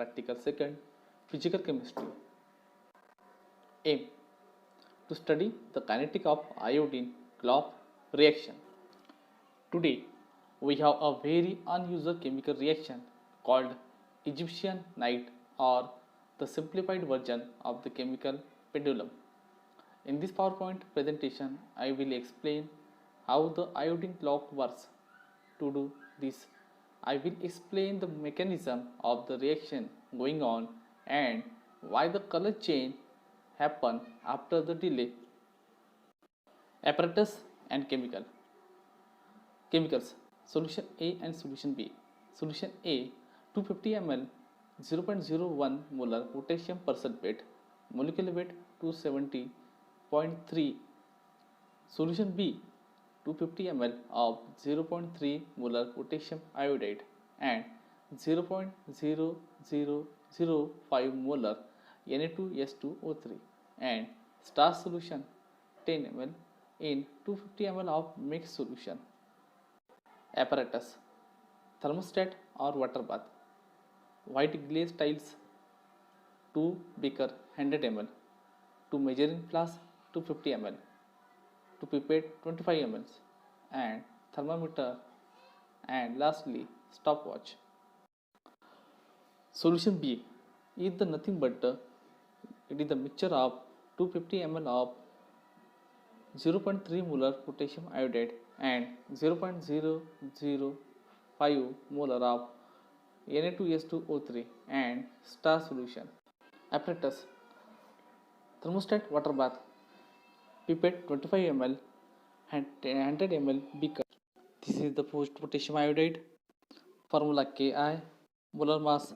Practical second, physical chemistry. Aim: to study the kinetic of iodine Clough reaction. Today, we have a very unusual chemical reaction called Egyptian night, or the simplified version of the chemical pendulum. In this PowerPoint presentation, I will explain how the iodine clock works. To do this, I will explain the mechanism of the reaction going on and why the color change happen after the delay. Apparatus and chemicals. Solution A and solution B. Solution A, 250 ml, 0.01 molar potassium persulfate, molecular weight 270.3. Solution B, 250 ml of 0.3 molar potassium iodide and 0.0005 molar Na2S2O3, and starch solution 10 ml in 250 ml of mixed solution. Apparatus: thermostat or water bath, white glaze tiles 2 beaker 100 ml, 2 measuring flask 250 ml, 2 pipette 25 ml, and thermometer, and lastly stopwatch. Solution B is the nothing but it is the mixture of 250 ml of 0.3 molar potassium iodide and 0.005 molar of Na2S2O3 and starch solution. Apparatus: thermostat water bath, pipette 25 ml and 100 ml beaker. This is the potassium iodide. Formula Ki, molar mass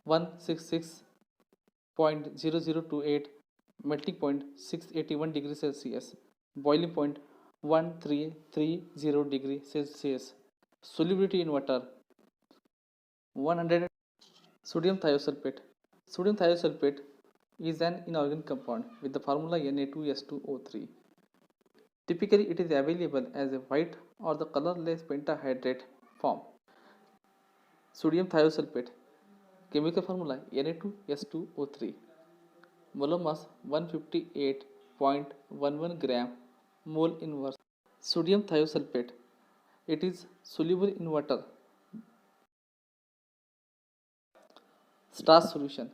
166.0028, melting point 681 degrees Celsius, boiling point 1330 degrees Celsius. Solubility in water 100. Sodium thiosulfate. Sodium thiosulfate is an inorganic compound with the formula Na2S2O3. Typically, it is available as a white or the colorless pentahydrate form. Sodium thiosulfate, chemical formula Na2S2O3, molar mass 158.11 gram mole inverse. Sodium thiosulfate, it is soluble in water. Starch solution.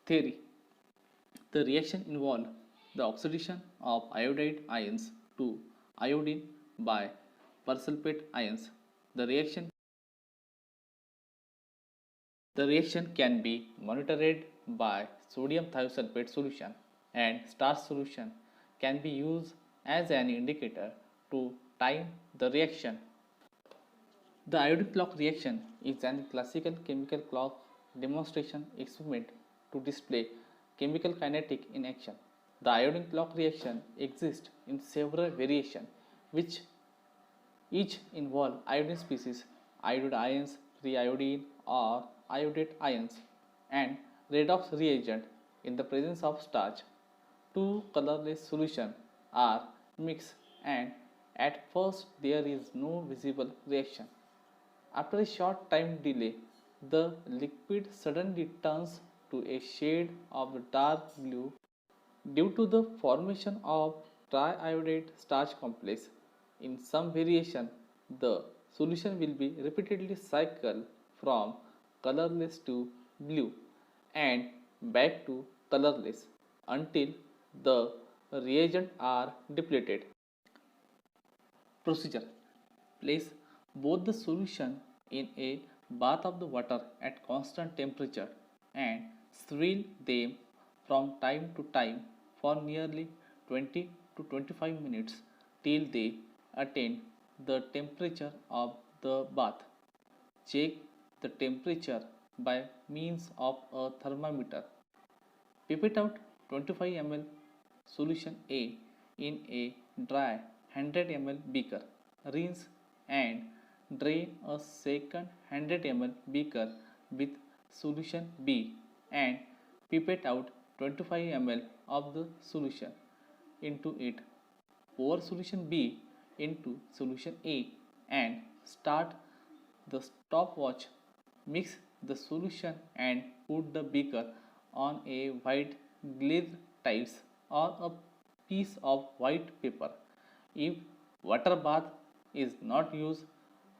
Theory: the reaction involves the oxidation of iodide ions to iodine by persulfate ions. The reaction can be monitored by sodium thiosulfate solution, and starch solution can be used as an indicator to time the reaction. The iodine clock reaction is a classical chemical clock demonstration experiment to display chemical kinetic in action. The iodine clock reaction exists in several variations, which each involve iodine species, iodide ions, free iodine or iodate ions, and redox reagent. In the presence of starch, two colorless solutions are mixed, and at first there is no visible reaction. After a short time delay, the liquid suddenly turns to a shade of dark blue due to the formation of triiodide starch complex. In some variation, the solution will be repeatedly cycled from colorless to blue and back to colorless until the reagents are depleted. Procedure: place both the solution in a bath of the water at constant temperature and swirl them from time to time for nearly 20 to 25 minutes till they attain the temperature of the bath. Check the temperature by means of a thermometer. Pipette out 25 ml solution A in a dry 100 ml beaker. Rinse and drain a second 100 ml beaker with solution B and pipette out 25 ml of the solution into it. Pour solution B into solution A and start the stopwatch. Mix the solution and put the beaker on a white glazed tiles or a piece of white paper. If water bath is not used,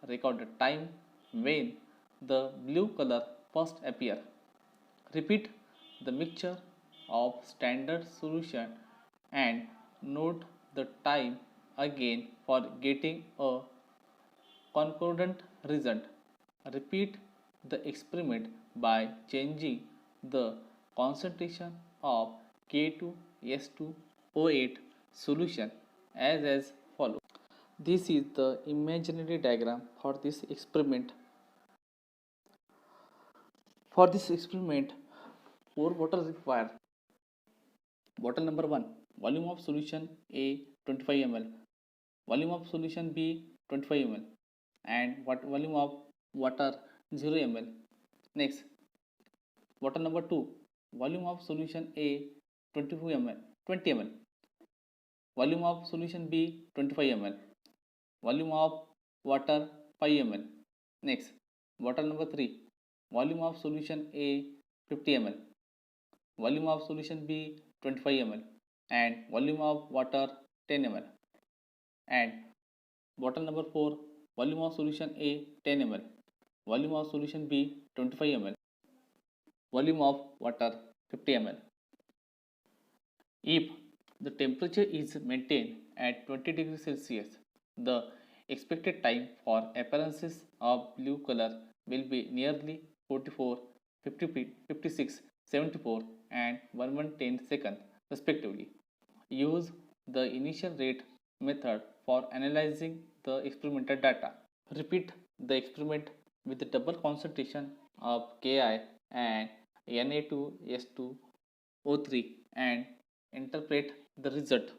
record the time when the blue color first appear. Repeat the mixture of standard solution and note the time again for getting a concordant result. Repeat the experiment by changing the concentration of K2S2O8 solution as follows. This is the imaginary diagram for this experiment. For this experiment, 4 bottles required. Bottle number 1, volume of solution A 25 ml, volume of solution B 25 ml, and what volume of water 0 ml. Next, bottle number 2, volume of solution A 22 ml, 20 ml, volume of solution B 25 ml, volume of water 5 ml. Next, bottle number 3, volume of solution A 50 ml, volume of solution B 25 ml, and volume of water 10 ml. And bottle number 4, volume of solution A 10 ml, volume of solution B 25 ml, volume of water 50 ml. If the temperature is maintained at 20 degrees Celsius, the expected time for appearances of blue color will be nearly 44, 50, 56, 74 and 1110 seconds respectively. Use the initial rate method for analyzing the experimental data. Repeat the experiment with the double concentration of Ki and Na2S2O3 and interpret the result.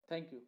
Thank you.